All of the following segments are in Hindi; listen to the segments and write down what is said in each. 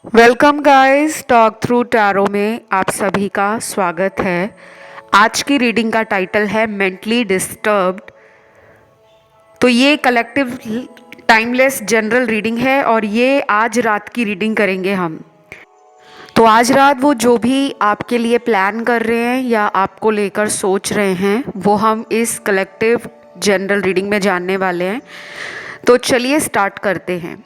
Welcome guys, talk through tarot में आप सभी का स्वागत है। आज की रीडिंग का टाइटल है मेंटली डिस्टर्ब्ड। तो ये कलेक्टिव टाइमलेस जनरल रीडिंग है और ये आज रात की रीडिंग करेंगे हम। तो आज रात वो जो भी आपके लिए प्लान कर रहे हैं या आपको लेकर सोच रहे हैं वो हम इस कलेक्टिव जनरल रीडिंग में जानने वाले हैं। तो चलिए स्टार्ट करते हैं।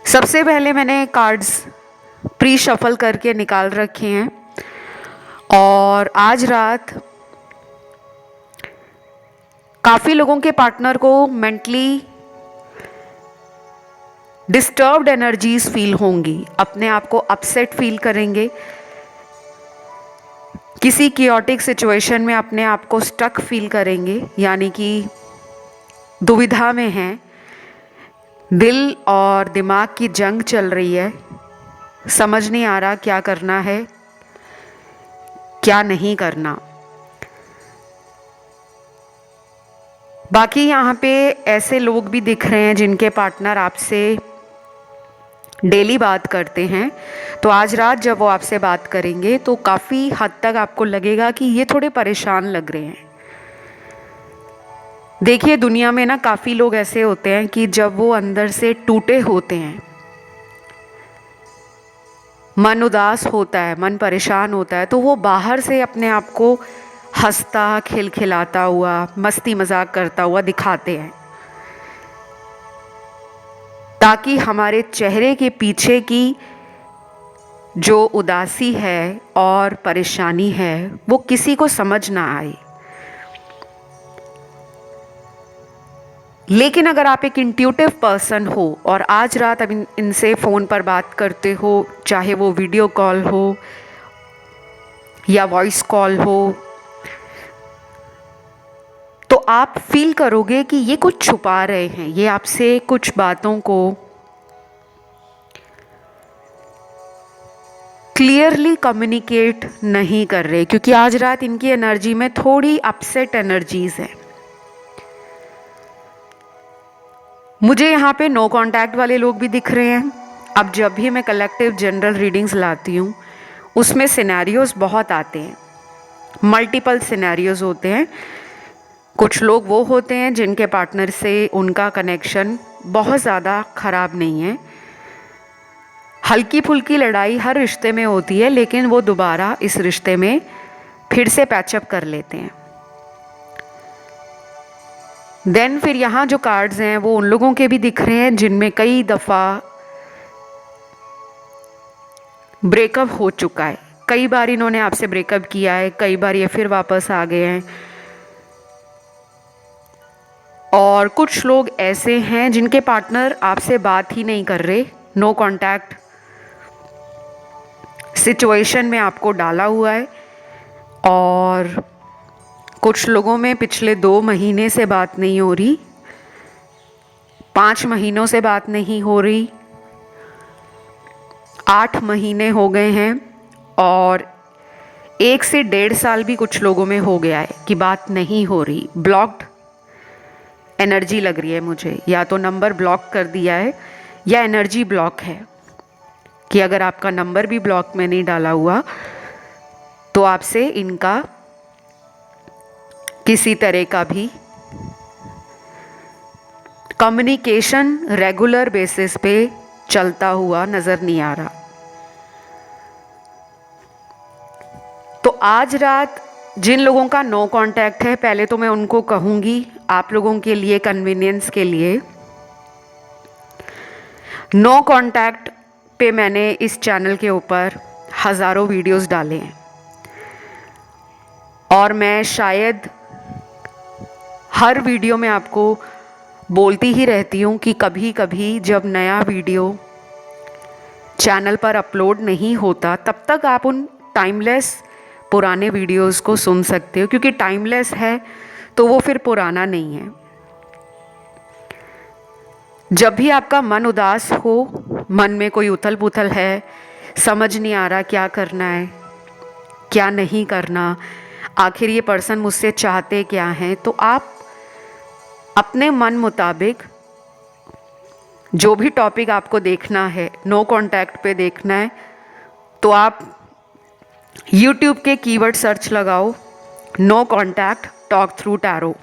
सबसे पहले मैंने कार्ड्स प्री शफल करके निकाल रखे हैं और आज रात काफ़ी लोगों के पार्टनर को मेंटली डिस्टर्ब्ड एनर्जीज फील होंगी, अपने आप को अपसेट फील करेंगे, किसी कियोटिक सिचुएशन में अपने आप को स्टक फील करेंगे, यानी कि दुविधा में हैं। दिल और दिमाग की जंग चल रही है, समझ नहीं आ रहा क्या करना है क्या नहीं करना। बाकी यहाँ पे ऐसे लोग भी दिख रहे हैं जिनके पार्टनर आपसे डेली बात करते हैं। तो आज रात जब वो आपसे बात करेंगे तो काफ़ी हद तक आपको लगेगा कि ये थोड़े परेशान लग रहे हैं। देखिए, दुनिया में ना काफ़ी लोग ऐसे होते हैं कि जब वो अंदर से टूटे होते हैं, मन उदास होता है, मन परेशान होता है, तो वो बाहर से अपने आप को हंसता खिलखिलाता हुआ, मस्ती मजाक करता हुआ दिखाते हैं, ताकि हमारे चेहरे के पीछे की जो उदासी है और परेशानी है वो किसी को समझ ना आए। लेकिन अगर आप एक इंट्यूटिव पर्सन हो और आज रात अब इनसे फ़ोन पर बात करते हो, चाहे वो वीडियो कॉल हो या वॉइस कॉल हो, तो आप फील करोगे कि ये कुछ छुपा रहे हैं, ये आपसे कुछ बातों को क्लियरली कम्युनिकेट नहीं कर रहे, क्योंकि आज रात इनकी एनर्जी में थोड़ी अपसेट एनर्जीज है। मुझे यहाँ पे नो कांटेक्ट वाले लोग भी दिख रहे हैं। अब जब भी मैं कलेक्टिव जनरल रीडिंग्स लाती हूँ उसमें सिनेरियोज बहुत आते हैं, मल्टीपल सिनेरियोज होते हैं। कुछ लोग वो होते हैं जिनके पार्टनर से उनका कनेक्शन बहुत ज़्यादा ख़राब नहीं है, हल्की फुल्की लड़ाई हर रिश्ते में होती है, लेकिन वो दोबारा इस रिश्ते में फिर से पैचअप कर लेते हैं। देन फिर यहाँ जो कार्ड्स हैं वो उन लोगों के भी दिख रहे हैं जिनमें कई दफ़ा ब्रेकअप हो चुका है, कई बार इन्होंने आपसे ब्रेकअप किया है, कई बार ये फिर वापस आ गए हैं। और कुछ लोग ऐसे हैं जिनके पार्टनर आपसे बात ही नहीं कर रहे, नो कांटेक्ट सिचुएशन में आपको डाला हुआ है। और कुछ लोगों में पिछले 2 महीने से बात नहीं हो रही, 5 महीनों से बात नहीं हो रही, 8 महीने हो गए हैं, और 1 से 1.5 साल भी कुछ लोगों में हो गया है कि बात नहीं हो रही। ब्लॉक्ड एनर्जी लग रही है मुझे, या तो नंबर ब्लॉक कर दिया है या एनर्जी ब्लॉक है, कि अगर आपका नंबर भी ब्लॉक में नहीं डाला हुआ तो आपसे इनका किसी तरह का भी कम्युनिकेशन रेगुलर बेसिस पे चलता हुआ नज़र नहीं आ रहा। तो आज रात जिन लोगों का नो कांटेक्ट है, पहले तो मैं उनको कहूँगी, आप लोगों के लिए कन्वीनियंस के लिए, नो कांटेक्ट पे मैंने इस चैनल के ऊपर हज़ारों वीडियोस डाले हैं और मैं शायद हर वीडियो में आपको बोलती ही रहती हूँ कि कभी कभी जब नया वीडियो चैनल पर अपलोड नहीं होता तब तक आप उन टाइमलेस पुराने वीडियोस को सुन सकते हो, क्योंकि टाइमलेस है तो वो फिर पुराना नहीं है। जब भी आपका मन उदास हो, मन में कोई उथल पुथल है, समझ नहीं आ रहा क्या करना है क्या नहीं करना, आखिर ये पर्सन मुझसे चाहते क्या हैं, तो आप अपने मन मुताबिक जो भी टॉपिक आपको देखना है, नो कॉन्टैक्ट पे देखना है, तो आप YouTube के कीवर्ड सर्च लगाओ, no contact talk through tarot.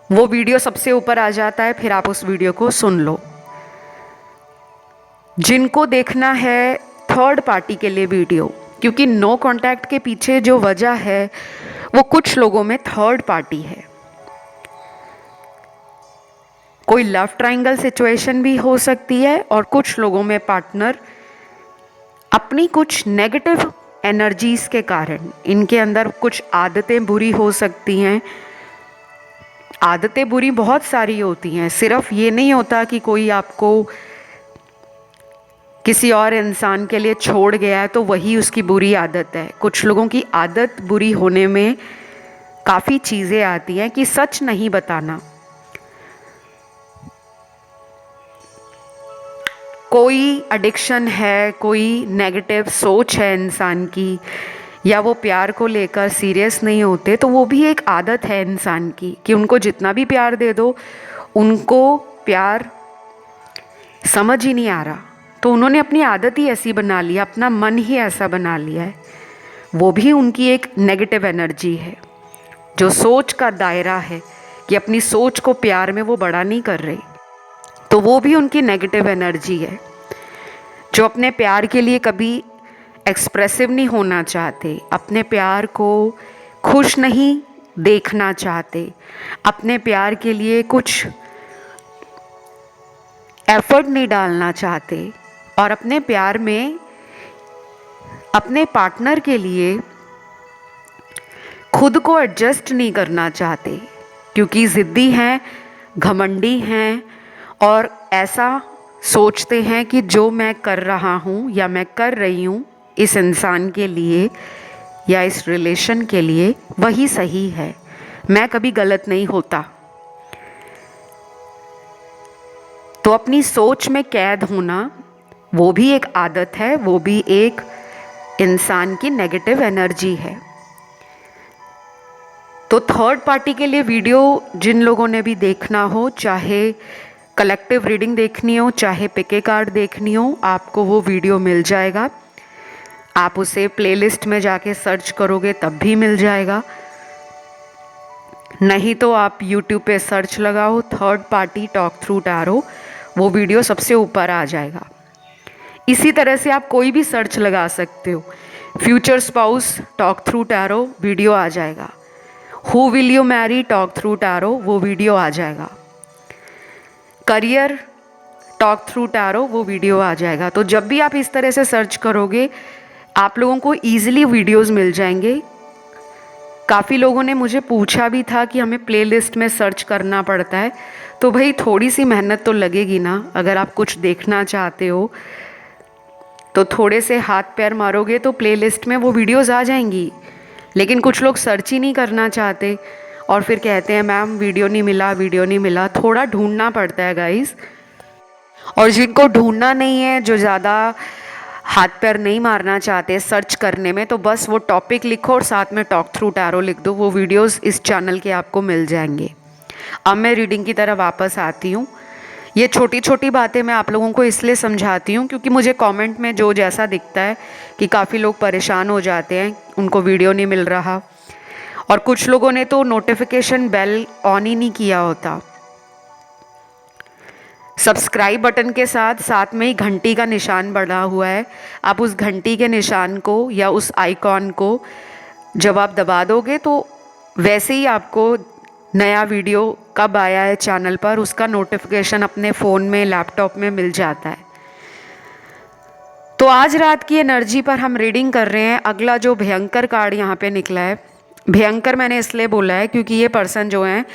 वो वीडियो सबसे ऊपर आ जाता है, फिर आप उस वीडियो को सुन लो। जिनको देखना है थर्ड पार्टी के लिए वीडियो, क्योंकि नो कॉन्टैक्ट के पीछे जो वजह है वो कुछ लोगों में थर्ड पार्टी है। कोई लव ट्रायंगल सिचुएशन भी हो सकती है, और कुछ लोगों में पार्टनर अपनी कुछ नेगेटिव एनर्जीज के कारण, इनके अंदर कुछ आदतें बुरी हो सकती हैं। आदतें बुरी बहुत सारी होती हैं, सिर्फ ये नहीं होता कि कोई आपको किसी और इंसान के लिए छोड़ गया है तो वही उसकी बुरी आदत है। कुछ लोगों की आदत बुरी होने में काफ़ी चीज़ें आती हैं कि सच नहीं बताना, कोई एडिक्शन है, कोई नेगेटिव सोच है इंसान की, या वो प्यार को लेकर सीरियस नहीं होते, तो वो भी एक आदत है इंसान की कि उनको जितना भी प्यार दे दो उनको प्यार समझ ही नहीं आ रहा। तो उन्होंने अपनी आदत ही ऐसी बना लिया, अपना मन ही ऐसा बना लिया है। वो भी उनकी एक नेगेटिव एनर्जी है, जो सोच का दायरा है कि अपनी सोच को प्यार में वो बड़ा नहीं कर रहे, तो वो भी उनकी नेगेटिव एनर्जी है। जो अपने प्यार के लिए कभी एक्सप्रेसिव नहीं होना चाहते, अपने प्यार को खुश नहीं देखना चाहते, अपने प्यार के लिए कुछ एफर्ट नहीं डालना चाहते, और अपने प्यार में अपने पार्टनर के लिए खुद को एडजस्ट नहीं करना चाहते, क्योंकि ज़िद्दी हैं, घमंडी हैं, और ऐसा सोचते हैं कि जो मैं कर रहा हूँ या मैं कर रही हूँ इस इंसान के लिए या इस रिलेशन के लिए वही सही है, मैं कभी गलत नहीं होता। तो अपनी सोच में कैद होना वो भी एक आदत है, वो भी एक इंसान की नेगेटिव एनर्जी है। तो थर्ड पार्टी के लिए वीडियो जिन लोगों ने भी देखना हो, चाहे कलेक्टिव रीडिंग देखनी हो, चाहे पिके कार्ड देखनी हो, आपको वो वीडियो मिल जाएगा। आप उसे प्लेलिस्ट में जाके सर्च करोगे तब भी मिल जाएगा, नहीं तो आप YouTube पे सर्च लगाओ third party talk through tarot, वो वीडियो सबसे ऊपर आ जाएगा। इसी तरह से आप कोई भी सर्च लगा सकते हो, future spouse talk through tarot video आ जाएगा, who will you marry talk through tarot वो वीडियो आ जाएगा, करियर टॉक थ्रू टैरो वो वीडियो आ जाएगा। तो जब भी आप इस तरह से सर्च करोगे आप लोगों को ईजिली वीडियोस मिल जाएंगे। काफ़ी लोगों ने मुझे पूछा भी था कि हमें प्लेलिस्ट में सर्च करना पड़ता है, तो भाई थोड़ी सी मेहनत तो लगेगी ना। अगर आप कुछ देखना चाहते हो तो थोड़े से हाथ पैर मारोगे तो प्लेलिस्ट में वो वीडियोस आ जाएंगी। लेकिन कुछ लोग सर्च ही नहीं करना चाहते और फिर कहते हैं मैम वीडियो नहीं मिला, वीडियो नहीं मिला। थोड़ा ढूंढना पड़ता है गाइस। और जिनको ढूंढना नहीं है, जो ज़्यादा हाथ पैर नहीं मारना चाहते सर्च करने में, तो बस वो टॉपिक लिखो और साथ में टॉक थ्रू टैरो लिख दो, वो वीडियोस इस चैनल के आपको मिल जाएंगे। अब मैं रीडिंग की तरफ वापस आती हूँ। ये छोटी छोटी बातें मैं आप लोगों को इसलिए समझाती हूँ क्योंकि मुझे कमेंट में जो जैसा दिखता है कि काफ़ी लोग परेशान हो जाते हैं, उनको वीडियो नहीं मिल रहा, और कुछ लोगों ने तो नोटिफिकेशन बेल ऑन ही नहीं किया होता। सब्सक्राइब बटन के साथ साथ में ही घंटी का निशान बना हुआ है, आप उस घंटी के निशान को या उस आइकॉन को जब आप दबा दोगे तो वैसे ही आपको नया वीडियो कब आया है चैनल पर उसका नोटिफिकेशन अपने फ़ोन में, लैपटॉप में मिल जाता है। तो आज रात की एनर्जी पर हम रीडिंग कर रहे हैं। अगला जो भयंकर कार्ड यहाँ पे निकला है, भयंकर मैंने इसलिए बोला है क्योंकि ये पर्सन जो हैं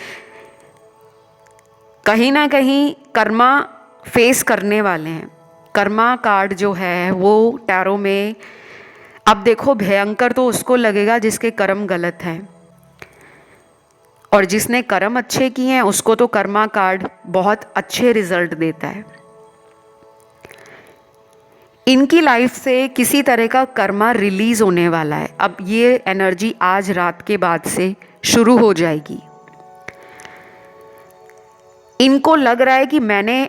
कहीं ना कहीं कर्मा फेस करने वाले हैं। कर्मा कार्ड जो है वो टैरो में, अब देखो भयंकर तो उसको लगेगा जिसके कर्म गलत हैं, और जिसने कर्म अच्छे किए हैं उसको तो कर्मा कार्ड बहुत अच्छे रिजल्ट देता है। इनकी लाइफ से किसी तरह का कर्मा रिलीज होने वाला है। अब ये एनर्जी आज रात के बाद से शुरू हो जाएगी। इनको लग रहा है कि मैंने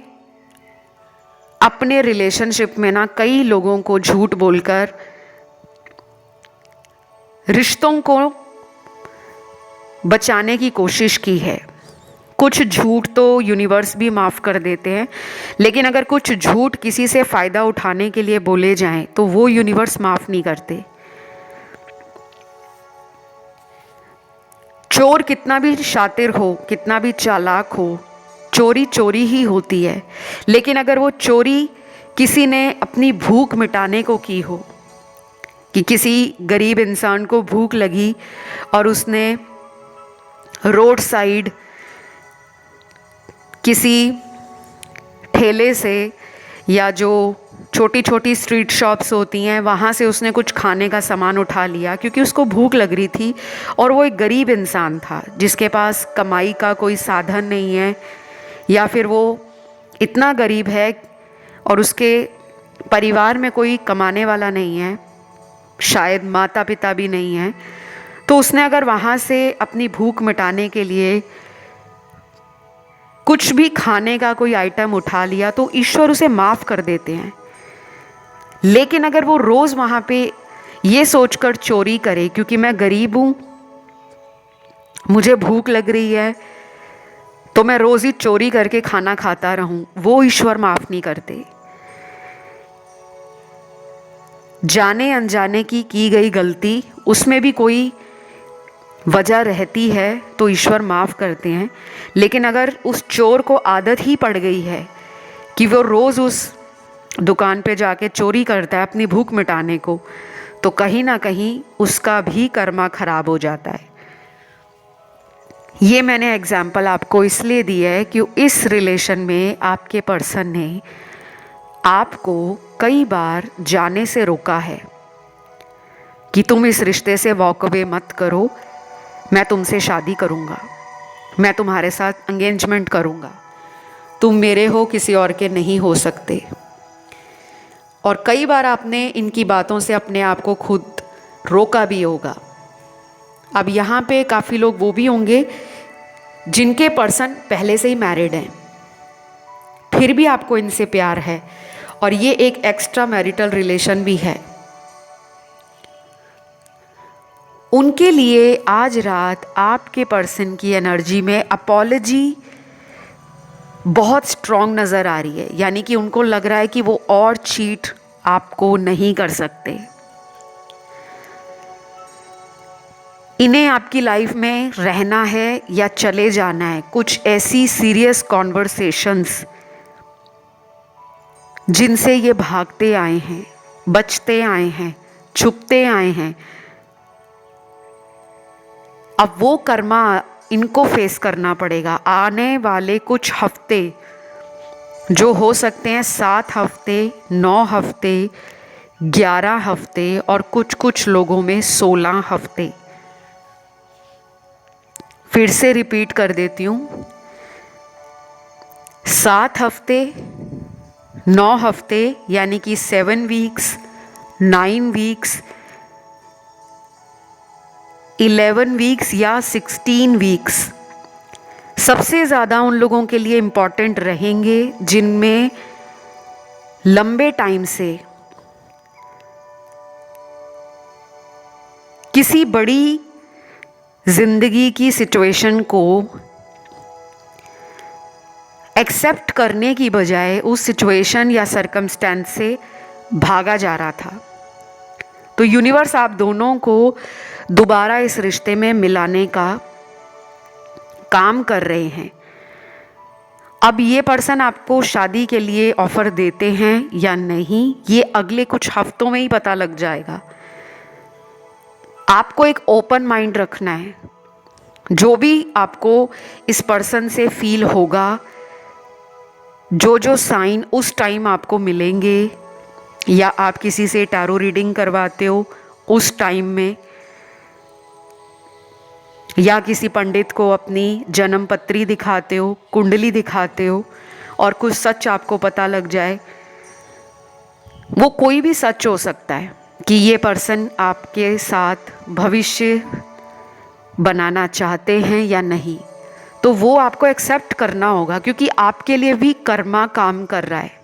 अपने रिलेशनशिप में ना कई लोगों को झूठ बोलकर रिश्तों को बचाने की कोशिश की है। कुछ झूठ तो यूनिवर्स भी माफ़ कर देते हैं, लेकिन अगर कुछ झूठ किसी से फ़ायदा उठाने के लिए बोले जाएं तो वो यूनिवर्स माफ़ नहीं करते। चोर कितना भी शातिर हो, कितना भी चालाक हो, चोरी चोरी ही होती है। लेकिन अगर वो चोरी किसी ने अपनी भूख मिटाने को की हो, कि किसी गरीब इंसान को भूख लगी और उसने रोड साइड किसी ठेले से या जो छोटी छोटी स्ट्रीट शॉप्स होती हैं वहाँ से उसने कुछ खाने का सामान उठा लिया क्योंकि उसको भूख लग रही थी, और वो एक गरीब इंसान था जिसके पास कमाई का कोई साधन नहीं है, या फिर वो इतना गरीब है और उसके परिवार में कोई कमाने वाला नहीं है, शायद माता पिता भी नहीं है। तो उसने अगर वहाँ से अपनी भूख मिटाने के लिए कुछ भी खाने का कोई आइटम उठा लिया तो ईश्वर उसे माफ़ कर देते हैं। लेकिन अगर वो रोज़ वहाँ पे ये सोचकर चोरी करे क्योंकि मैं गरीब हूँ, मुझे भूख लग रही है, तो मैं रोज़ ही चोरी करके खाना खाता रहूँ, वो ईश्वर माफ़ नहीं करते। जाने अनजाने की गई गलती, उसमें भी कोई वजह रहती है तो ईश्वर माफ़ करते हैं। लेकिन अगर उस चोर को आदत ही पड़ गई है कि वो रोज़ उस दुकान पे जाके चोरी करता है अपनी भूख मिटाने को, तो कहीं ना कहीं उसका भी कर्मा खराब हो जाता है। ये मैंने एग्जाम्पल आपको इसलिए दिया है कि इस रिलेशन में आपके पर्सन ने आपको कई बार जाने से रोका है कि तुम इस रिश्ते से वॉक अवे मत करो, मैं तुमसे शादी करूँगा, मैं तुम्हारे साथ एंगेजमेंट करूँगा, तुम मेरे हो, किसी और के नहीं हो सकते। और कई बार आपने इनकी बातों से अपने आप को खुद रोका भी होगा। अब यहाँ पे काफ़ी लोग वो भी होंगे जिनके पर्सन पहले से ही मैरिड हैं, फिर भी आपको इनसे प्यार है और ये एक एक्स्ट्रा मैरिटल रिलेशन भी है। उनके लिए आज रात आपके पर्सन की एनर्जी में अपॉलजी बहुत स्ट्रॉन्ग नज़र आ रही है, यानी कि उनको लग रहा है कि वो और चीट आपको नहीं कर सकते। इन्हें आपकी लाइफ में रहना है या चले जाना है। कुछ ऐसी सीरियस कॉन्वर्सेशंस जिनसे ये भागते आए हैं, बचते आए हैं, छुपते आए हैं, अब वो कर्मा इनको फेस करना पड़ेगा। आने वाले कुछ हफ्ते जो हो सकते हैं 7 हफ्ते, 9 हफ्ते, 11 हफ्ते और कुछ लोगों में 16 हफ्ते। फिर से रिपीट कर देती हूँ, 7 हफ्ते, 9 हफ्ते यानी कि 7 वीक्स, 9 वीक्स, 11 वीक्स या 16 वीक्स सबसे ज़्यादा उन लोगों के लिए इम्पॉर्टेंट रहेंगे जिनमें लंबे टाइम से किसी बड़ी जिंदगी की सिचुएशन को एक्सेप्ट करने की बजाय उस सिचुएशन या सरकमस्टेंस से भागा जा रहा था। तो यूनिवर्स आप दोनों को दोबारा इस रिश्ते में मिलाने का काम कर रहे हैं। अब ये पर्सन आपको शादी के लिए ऑफर देते हैं या नहीं, ये अगले कुछ हफ्तों में ही पता लग जाएगा। आपको एक ओपन माइंड रखना है। जो भी आपको इस पर्सन से फील होगा, जो साइन उस टाइम आपको मिलेंगे, या आप किसी से टैरो रीडिंग करवाते हो उस टाइम में, या किसी पंडित को अपनी जन्म पत्री दिखाते हो, कुंडली दिखाते हो और कुछ सच आपको पता लग जाए, वो कोई भी सच हो सकता है कि ये पर्सन आपके साथ भविष्य बनाना चाहते हैं या नहीं, तो वो आपको एक्सेप्ट करना होगा क्योंकि आपके लिए भी कर्मा काम कर रहा है।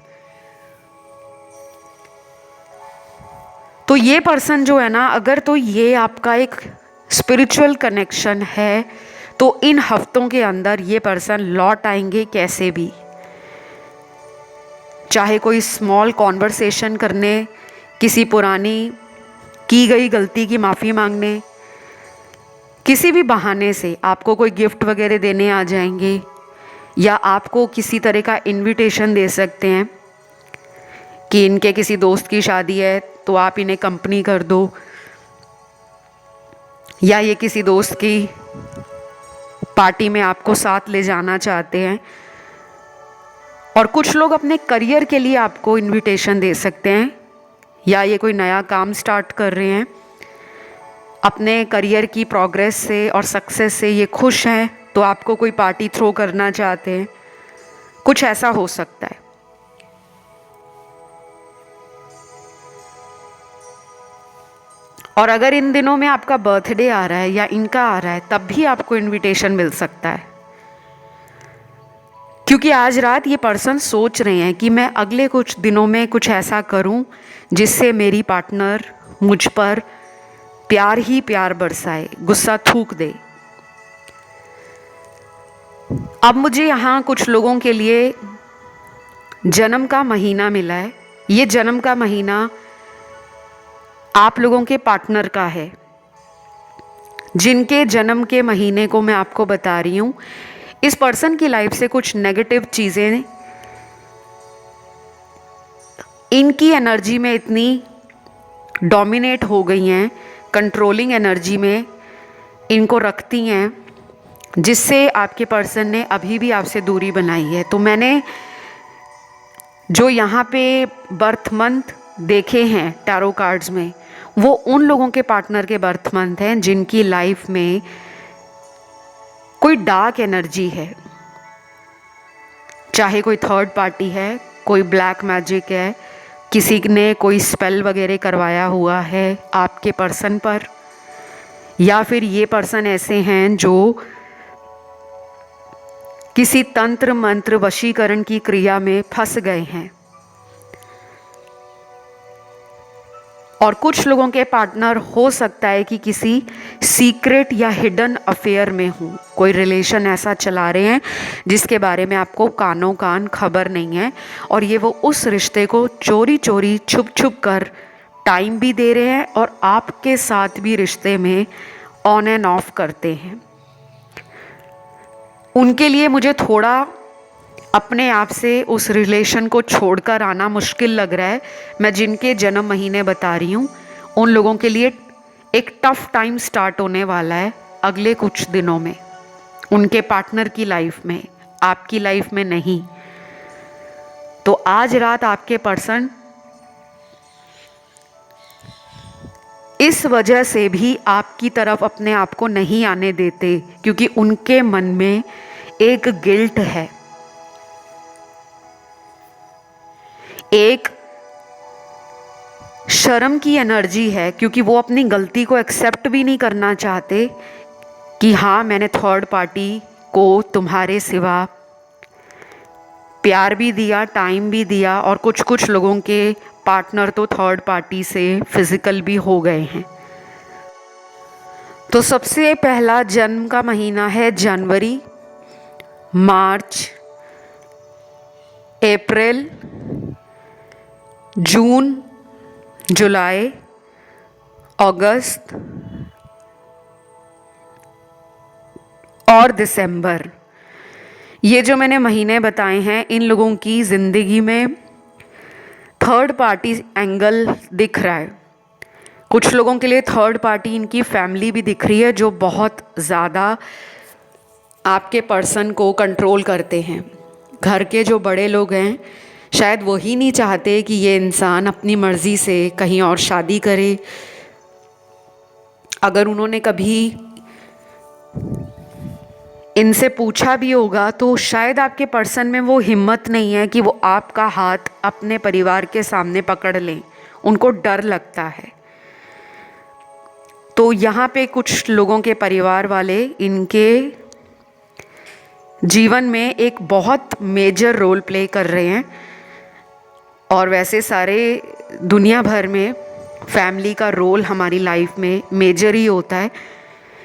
ये पर्सन जो है ना, अगर तो ये आपका एक स्पिरिचुअल कनेक्शन है तो इन हफ्तों के अंदर ये पर्सन लौट आएंगे कैसे भी, चाहे कोई स्मॉल कॉन्वर्सेशन करने, किसी पुरानी की गई गलती की माफ़ी मांगने, किसी भी बहाने से आपको कोई गिफ्ट वगैरह देने आ जाएंगे, या आपको किसी तरह का इनविटेशन दे सकते हैं कि इनके किसी दोस्त की शादी है तो आप इन्हें कंपनी कर दो, या ये किसी दोस्त की पार्टी में आपको साथ ले जाना चाहते हैं। और कुछ लोग अपने करियर के लिए आपको इनविटेशन दे सकते हैं, या ये कोई नया काम स्टार्ट कर रहे हैं, अपने करियर की प्रोग्रेस से और सक्सेस से ये खुश हैं तो आपको कोई पार्टी थ्रो करना चाहते हैं, कुछ ऐसा हो सकता है। और अगर इन दिनों में आपका बर्थडे आ रहा है या इनका आ रहा है तब भी आपको इनविटेशन मिल सकता है, क्योंकि आज रात ये पर्सन सोच रहे हैं कि मैं अगले कुछ दिनों में कुछ ऐसा करूं जिससे मेरी पार्टनर मुझ पर प्यार ही प्यार बरसाए, गुस्सा थूक दे। अब मुझे यहाँ कुछ लोगों के लिए जन्म का महीना मिला है। ये जन्म का महीना आप लोगों के पार्टनर का है, जिनके जन्म के महीने को मैं आपको बता रही हूँ। इस पर्सन की लाइफ से कुछ नेगेटिव चीज़ें इनकी एनर्जी में इतनी डोमिनेट हो गई हैं, कंट्रोलिंग एनर्जी में इनको रखती हैं, जिससे आपके पर्सन ने अभी भी आपसे दूरी बनाई है। तो मैंने जो यहाँ पे बर्थ मंथ देखे हैं टैरो कार्ड्स में, वो उन लोगों के पार्टनर के बर्थ मंथ हैं जिनकी लाइफ में कोई डार्क एनर्जी है, चाहे कोई थर्ड पार्टी है, कोई ब्लैक मैजिक है, किसी ने कोई स्पेल वगैरह करवाया हुआ है आपके पर्सन पर, या फिर ये पर्सन ऐसे हैं जो किसी तंत्र मंत्र वशीकरण की क्रिया में फंस गए हैं। और कुछ लोगों के पार्टनर हो सकता है कि किसी सीक्रेट या हिडन अफेयर में हो, कोई रिलेशन ऐसा चला रहे हैं जिसके बारे में आपको कानों कान खबर नहीं है, और ये वो उस रिश्ते को चोरी चोरी छुप छुप कर टाइम भी दे रहे हैं और आपके साथ भी रिश्ते में ऑन एंड ऑफ करते हैं। उनके लिए मुझे थोड़ा अपने आप से उस रिलेशन को छोड़कर आना मुश्किल लग रहा है। मैं जिनके जन्म महीने बता रही हूँ उन लोगों के लिए एक टफ टाइम स्टार्ट होने वाला है अगले कुछ दिनों में, उनके पार्टनर की लाइफ में, आपकी लाइफ में नहीं। तो आज रात आपके पर्सन इस वजह से भी आपकी तरफ अपने आप को नहीं आने देते, क्योंकि उनके मन में एक गिल्ट है, एक शर्म की एनर्जी है, क्योंकि वो अपनी गलती को एक्सेप्ट भी नहीं करना चाहते कि हाँ मैंने थर्ड पार्टी को तुम्हारे सिवा प्यार भी दिया, टाइम भी दिया, और कुछ कुछ लोगों के पार्टनर तो थर्ड पार्टी से फिजिकल भी हो गए हैं। तो सबसे पहला जन्म का महीना है जनवरी, मार्च, अप्रैल, जून, जुलाई, अगस्त और दिसंबर। ये जो मैंने महीने बताए हैं, इन लोगों की ज़िंदगी में थर्ड पार्टी एंगल दिख रहा है। कुछ लोगों के लिए थर्ड पार्टी इनकी फैमिली भी दिख रही है, जो बहुत ज़्यादा आपके पर्सन को कंट्रोल करते हैं। घर के जो बड़े लोग हैं शायद वही नहीं चाहते कि ये इंसान अपनी मर्ज़ी से कहीं और शादी करे। अगर उन्होंने कभी इनसे पूछा भी होगा तो शायद आपके पर्सन में वो हिम्मत नहीं है कि वो आपका हाथ अपने परिवार के सामने पकड़ लें, उनको डर लगता है। तो यहाँ पे कुछ लोगों के परिवार वाले इनके जीवन में एक बहुत मेजर रोल प्ले कर रहे हैं, और वैसे सारे दुनिया भर में फैमिली का रोल हमारी लाइफ में मेजर ही होता है,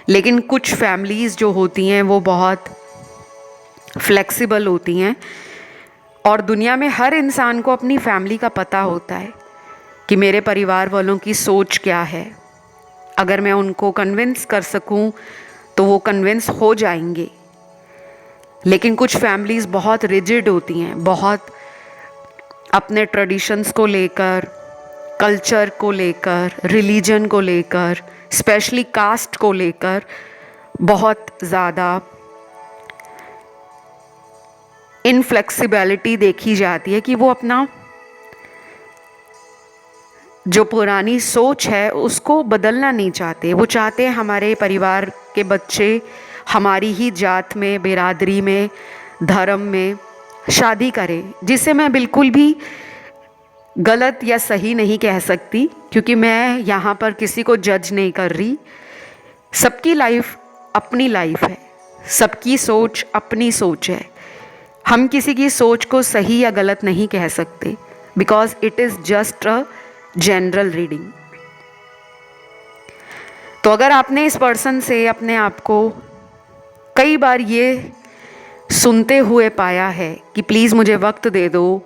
लेकिन कुछ फैमिलीज़ जो होती हैं वो बहुत फ्लेक्सिबल होती हैं और दुनिया में हर इंसान को अपनी फैमिली का पता होता है कि मेरे परिवार वालों की सोच क्या है। अगर मैं उनको कन्विंस कर सकूं तो वो कन्विंस हो जाएंगे। लेकिन कुछ फैमिलीज़ बहुत रिजिड होती हैं, बहुत अपने ट्रेडिशंस को लेकर, कल्चर को लेकर, रिलीजन को लेकर, स्पेशली कास्ट को लेकर बहुत ज़्यादा इनफ्लेक्सिबिलिटी देखी जाती है कि वो अपना जो पुरानी सोच है उसको बदलना नहीं चाहते। वो चाहते हैं हमारे परिवार के बच्चे हमारी ही जात में, बिरादरी में, धर्म में शादी करें, जिसे मैं बिल्कुल भी गलत या सही नहीं कह सकती, क्योंकि मैं यहाँ पर किसी को जज नहीं कर रही। सबकी लाइफ अपनी लाइफ है, सबकी सोच अपनी सोच है। हम किसी की सोच को सही या गलत नहीं कह सकते, because it is just a general reading. तो अगर आपने इस पर्सन से अपने आप को कई बार ये सुनते हुए पाया है कि प्लीज़ मुझे वक्त दे दो,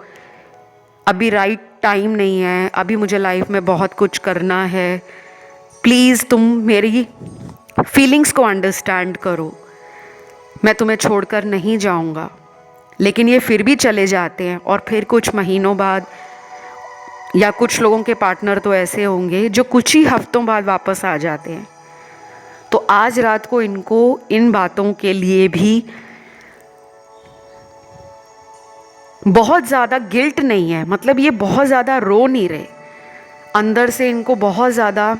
अभी राइट टाइम नहीं है, अभी मुझे लाइफ में बहुत कुछ करना है, प्लीज़ तुम मेरी फीलिंग्स को अंडरस्टैंड करो, मैं तुम्हें छोड़कर नहीं जाऊंगा, लेकिन ये फिर भी चले जाते हैं और फिर कुछ महीनों बाद, या कुछ लोगों के पार्टनर तो ऐसे होंगे जो कुछ ही हफ्तों बाद वापस आ जाते हैं। तो आज रात को इनको इन बातों के लिए भी बहुत ज़्यादा गिल्ट नहीं है, मतलब ये बहुत ज़्यादा रो नहीं रहे, अंदर से इनको बहुत ज़्यादा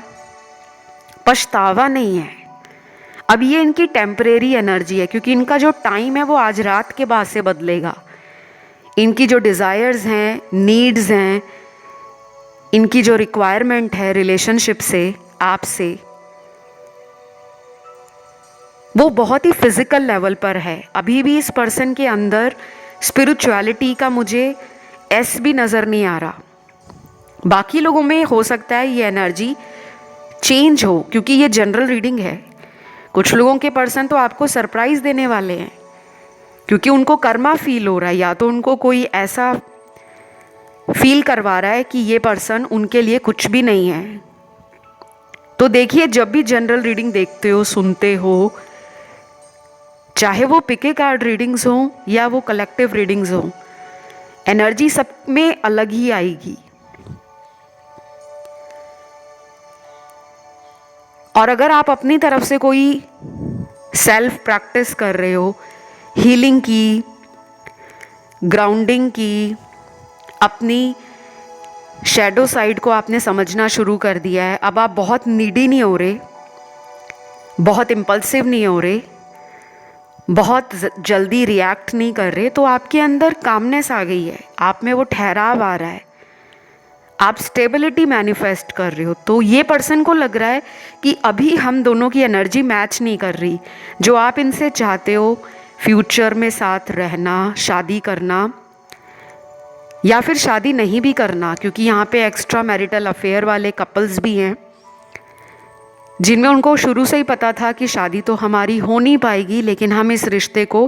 पछतावा नहीं है। अब ये इनकी टेम्परेरी एनर्जी है, क्योंकि इनका जो टाइम है वो आज रात के बाद से बदलेगा। इनकी जो डिज़ायर्स हैं, नीड्स हैं, इनकी जो रिक्वायरमेंट है रिलेशनशिप से, आपसे, वो बहुत ही फिजिकल लेवल पर है। अभी भी इस पर्सन के अंदर स्पिरिचुअलिटी का मुझे एस भी नज़र नहीं आ रहा। बाकी लोगों में हो सकता है ये एनर्जी चेंज हो, क्योंकि ये जनरल रीडिंग है। कुछ लोगों के पर्सन तो आपको सरप्राइज देने वाले हैं, क्योंकि उनको कर्मा फील हो रहा है, या तो उनको कोई ऐसा फील करवा रहा है कि ये पर्सन उनके लिए कुछ भी नहीं है। तो देखिए, जब भी जनरल रीडिंग देखते हो, सुनते हो, चाहे वो पिके कार्ड रीडिंग्स हो या वो कलेक्टिव रीडिंग्स हो, एनर्जी सब में अलग ही आएगी। और अगर आप अपनी तरफ से कोई सेल्फ प्रैक्टिस कर रहे हो, हीलिंग की, ग्राउंडिंग की, अपनी शैडो साइड को आपने समझना शुरू कर दिया है, अब आप बहुत नीडी नहीं हो रहे, बहुत इम्पल्सिव नहीं हो रहे, बहुत जल्दी रिएक्ट नहीं कर रहे, तो आपके अंदर कामनेस आ गई है, आप में वो ठहराव आ रहा है, आप स्टेबिलिटी मैनिफेस्ट कर रहे हो। तो ये पर्सन को लग रहा है कि अभी हम दोनों की एनर्जी मैच नहीं कर रही। जो आप इनसे चाहते हो, फ्यूचर में साथ रहना, शादी करना, या फिर शादी नहीं भी करना, क्योंकि यहाँ पे एक्स्ट्रा मैरिटल अफेयर वाले कपल्स भी हैं जिनमें उनको शुरू से ही पता था कि शादी तो हमारी हो नहीं पाएगी, लेकिन हम इस रिश्ते को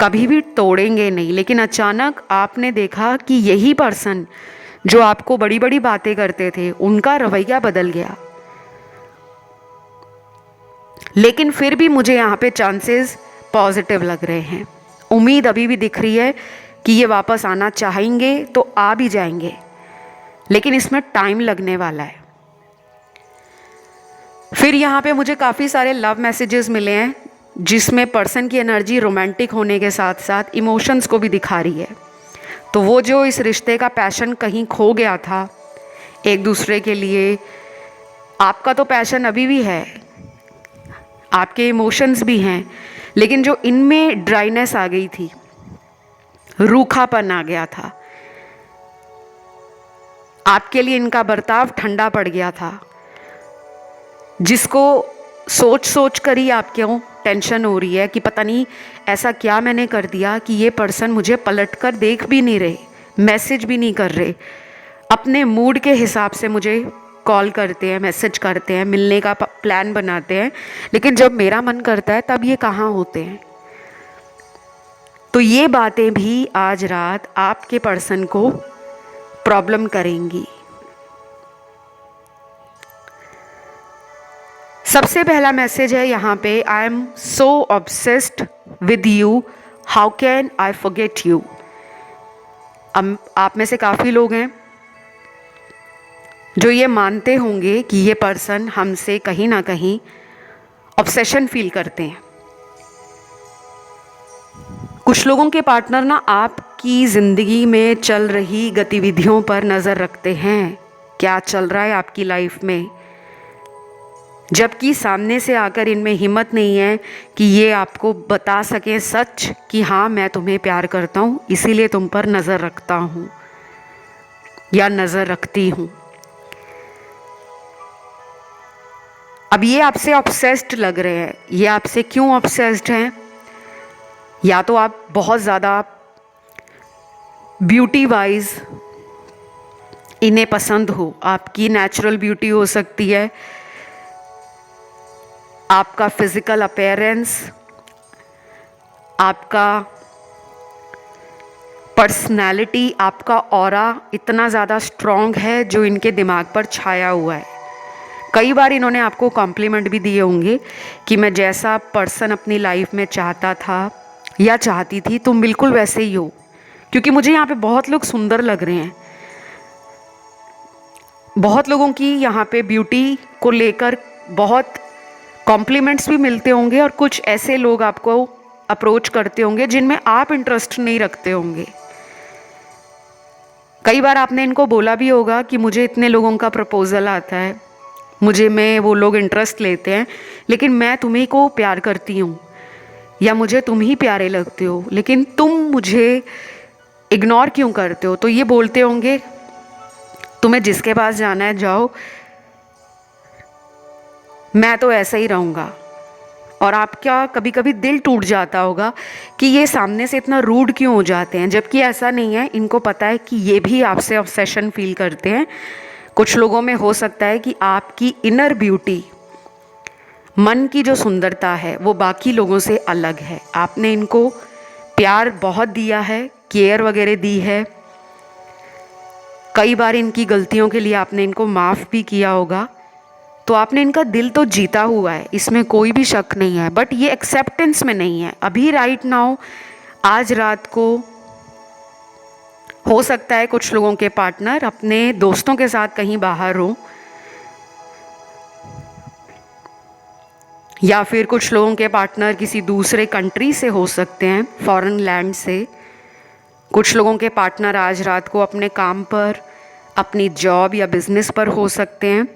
कभी भी तोड़ेंगे नहीं। लेकिन अचानक आपने देखा कि यही पर्सन जो आपको बड़ी बड़ी बातें करते थे, उनका रवैया बदल गया। लेकिन फिर भी मुझे यहाँ पे चांसेस पॉजिटिव लग रहे हैं, उम्मीद अभी भी दिख रही है कि ये वापस आना चाहेंगे तो आ भी जाएंगे, लेकिन इसमें टाइम लगने वाला है। फिर यहाँ पे मुझे काफ़ी सारे लव मैसेजेस मिले हैं, जिसमें पर्सन की एनर्जी रोमांटिक होने के साथ साथ इमोशंस को भी दिखा रही है। तो वो जो इस रिश्ते का पैशन कहीं खो गया था एक दूसरे के लिए, आपका तो पैशन अभी भी है, आपके इमोशंस भी हैं, लेकिन जो इनमें ड्राइनेस आ गई थी, रूखापन आ गया था, आपके लिए इनका बर्ताव ठंडा पड़ गया था, जिसको सोच सोच कर ही आप क्यों टेंशन हो रही है कि पता नहीं ऐसा क्या मैंने कर दिया कि ये पर्सन मुझे पलट कर देख भी नहीं रहे, मैसेज भी नहीं कर रहे, अपने मूड के हिसाब से मुझे कॉल करते हैं, मैसेज करते हैं, मिलने का प्लान बनाते हैं, लेकिन जब मेरा मन करता है तब ये कहाँ होते हैं। तो ये बातें भी आज रात आपके पर्सन को प्रॉब्लम करेंगी। सबसे पहला मैसेज है यहाँ पे, I am so obsessed with you, how can I forget you. अब आप में से काफ़ी लोग हैं जो ये मानते होंगे कि ये पर्सन हमसे कहीं ना कहीं ऑब्सेशन फील करते हैं। कुछ लोगों के पार्टनर ना आपकी ज़िंदगी में चल रही गतिविधियों पर नज़र रखते हैं, क्या चल रहा है आपकी लाइफ में, जबकि सामने से आकर इनमें हिम्मत नहीं है कि ये आपको बता सकें सच कि हाँ मैं तुम्हें प्यार करता हूँ, इसीलिए तुम पर नज़र रखता हूँ या नज़र रखती हूँ। अब ये आपसे ऑब्सेस्ड लग रहे हैं। ये आपसे क्यों ऑब्सेस्ड हैं? या तो आप बहुत ज़्यादा ब्यूटी वाइज इन्हें पसंद हो, आपकी नेचुरल ब्यूटी हो सकती है, आपका फिजिकल अपीयरेंस, आपका पर्सनैलिटी, आपका ऑरा इतना ज़्यादा स्ट्रॉन्ग है जो इनके दिमाग पर छाया हुआ है। कई बार इन्होंने आपको कॉम्प्लीमेंट भी दिए होंगे कि मैं जैसा पर्सन अपनी लाइफ में चाहता था या चाहती थी तुम बिल्कुल वैसे ही हो, क्योंकि मुझे यहाँ पे बहुत लोग सुंदर लग रहे हैं। बहुत लोगों की यहाँ पे ब्यूटी को लेकर बहुत कॉम्प्लीमेंट्स भी मिलते होंगे और कुछ ऐसे लोग आपको अप्रोच करते होंगे जिनमें आप इंटरेस्ट नहीं रखते होंगे। कई बार आपने इनको बोला भी होगा कि मुझे इतने लोगों का प्रपोजल आता है, मुझे में वो लोग इंटरेस्ट लेते हैं, लेकिन मैं तुम्ही को प्यार करती हूँ या मुझे तुम ही प्यारे लगते हो, लेकिन तुम मुझे इग्नोर क्यों करते हो। तो ये बोलते होंगे तुम्हें जिसके पास जाना है जाओ, मैं तो ऐसा ही रहूँगा। और आपका कभी कभी दिल टूट जाता होगा कि ये सामने से इतना रूड क्यों हो जाते हैं, जबकि ऐसा नहीं है। इनको पता है कि ये भी आपसे ऑब्सेशन फील करते हैं। कुछ लोगों में हो सकता है कि आपकी इनर ब्यूटी, मन की जो सुंदरता है वो बाकी लोगों से अलग है। आपने इनको प्यार बहुत दिया है, केयर वगैरह दी है, कई बार इनकी गलतियों के लिए आपने इनको माफ़ भी किया होगा, तो आपने इनका दिल तो जीता हुआ है, इसमें कोई भी शक नहीं है। बट ये एक्सेप्टेंस में नहीं है अभी राइट नाउ। आज रात को हो सकता है कुछ लोगों के पार्टनर अपने दोस्तों के साथ कहीं बाहर हो, या फिर कुछ लोगों के पार्टनर किसी दूसरे कंट्री से हो सकते हैं, फॉरेन लैंड से। कुछ लोगों के पार्टनर आज रात को अपने काम पर, अपनी जॉब या बिजनेस पर हो सकते हैं।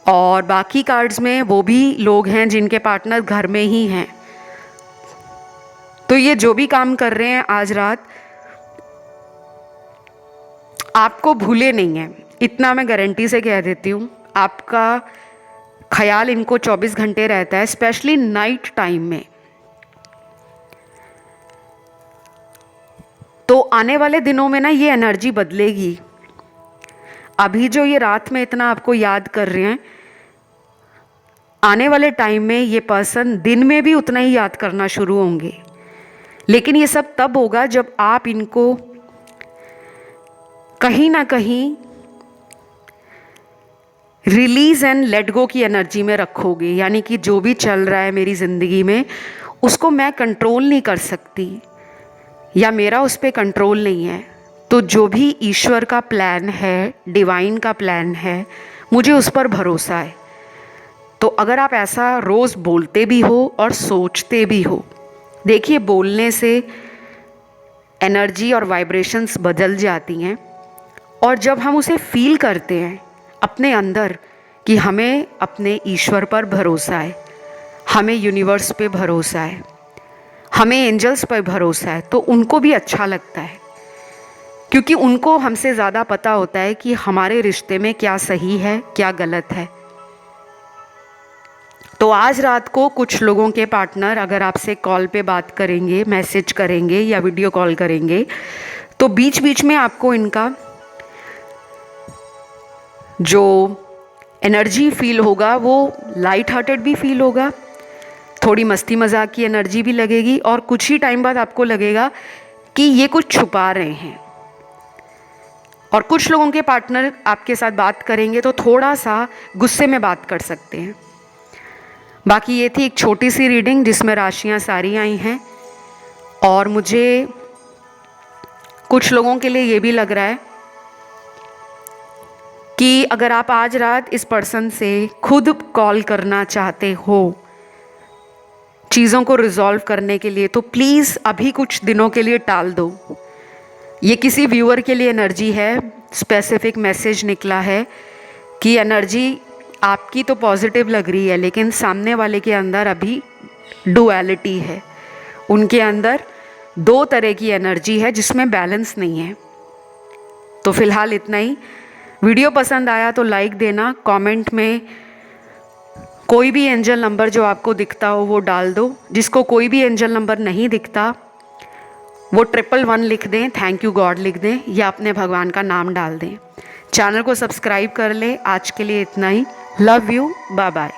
और बाकी कार्ड्स में वो भी लोग हैं जिनके पार्टनर घर में ही हैं। तो ये जो भी काम कर रहे हैं आज रात आपको भूले नहीं हैं, इतना मैं गारंटी से कह देती हूँ। आपका ख्याल इनको 24 घंटे रहता है, स्पेशली नाइट टाइम में। तो आने वाले दिनों में ना ये एनर्जी बदलेगी। अभी जो ये रात में इतना आपको याद कर रहे हैं, आने वाले टाइम में ये पर्सन दिन में भी उतना ही याद करना शुरू होंगे। लेकिन ये सब तब होगा जब आप इनको कहीं ना कहीं रिलीज एंड लेट गो की एनर्जी में रखोगे। यानी कि जो भी चल रहा है मेरी ज़िंदगी में उसको मैं कंट्रोल नहीं कर सकती या मेरा उस पर कंट्रोल नहीं है, तो जो भी ईश्वर का प्लान है, डिवाइन का प्लान है, मुझे उस पर भरोसा है। तो अगर आप ऐसा रोज़ बोलते भी हो और सोचते भी हो, देखिए बोलने से एनर्जी और वाइब्रेशंस बदल जाती हैं। और जब हम उसे फील करते हैं अपने अंदर कि हमें अपने ईश्वर पर भरोसा है, हमें यूनिवर्स पे भरोसा है, हमें एंजल्स पर भरोसा है, तो उनको भी अच्छा लगता है, क्योंकि उनको हमसे ज़्यादा पता होता है कि हमारे रिश्ते में क्या सही है क्या गलत है। तो आज रात को कुछ लोगों के पार्टनर अगर आपसे कॉल पे बात करेंगे, मैसेज करेंगे या वीडियो कॉल करेंगे, तो बीच बीच में आपको इनका जो एनर्जी फील होगा वो लाइट हार्टेड भी फील होगा, थोड़ी मस्ती मजाक की एनर्जी भी लगेगी, और कुछ ही टाइम बाद आपको लगेगा कि ये कुछ छुपा रहे हैं। और कुछ लोगों के पार्टनर आपके साथ बात करेंगे तो थोड़ा सा गुस्से में बात कर सकते हैं। बाकी ये थी एक छोटी सी रीडिंग जिसमें राशियां सारी आई हैं, और मुझे कुछ लोगों के लिए ये भी लग रहा है कि अगर आप आज रात इस पर्सन से खुद कॉल करना चाहते हो चीज़ों को रिजॉल्व करने के लिए, तो प्लीज़ अभी कुछ दिनों के लिए टाल दो। ये किसी व्यूअर के लिए एनर्जी है, स्पेसिफिक मैसेज निकला है कि एनर्जी आपकी तो पॉजिटिव लग रही है, लेकिन सामने वाले के अंदर अभी डुअलिटी है, उनके अंदर दो तरह की एनर्जी है जिसमें बैलेंस नहीं है। तो फिलहाल इतना ही। वीडियो पसंद आया तो लाइक देना, कमेंट में कोई भी एंजल नंबर जो आपको दिखता हो वो डाल दो। जिसको कोई भी एंजल नंबर नहीं दिखता वो 111 लिख दें, थैंक यू गॉड लिख दें, या अपने भगवान का नाम डाल दें। चैनल को सब्सक्राइब कर लें। आज के लिए इतना ही। Love you, bye bye.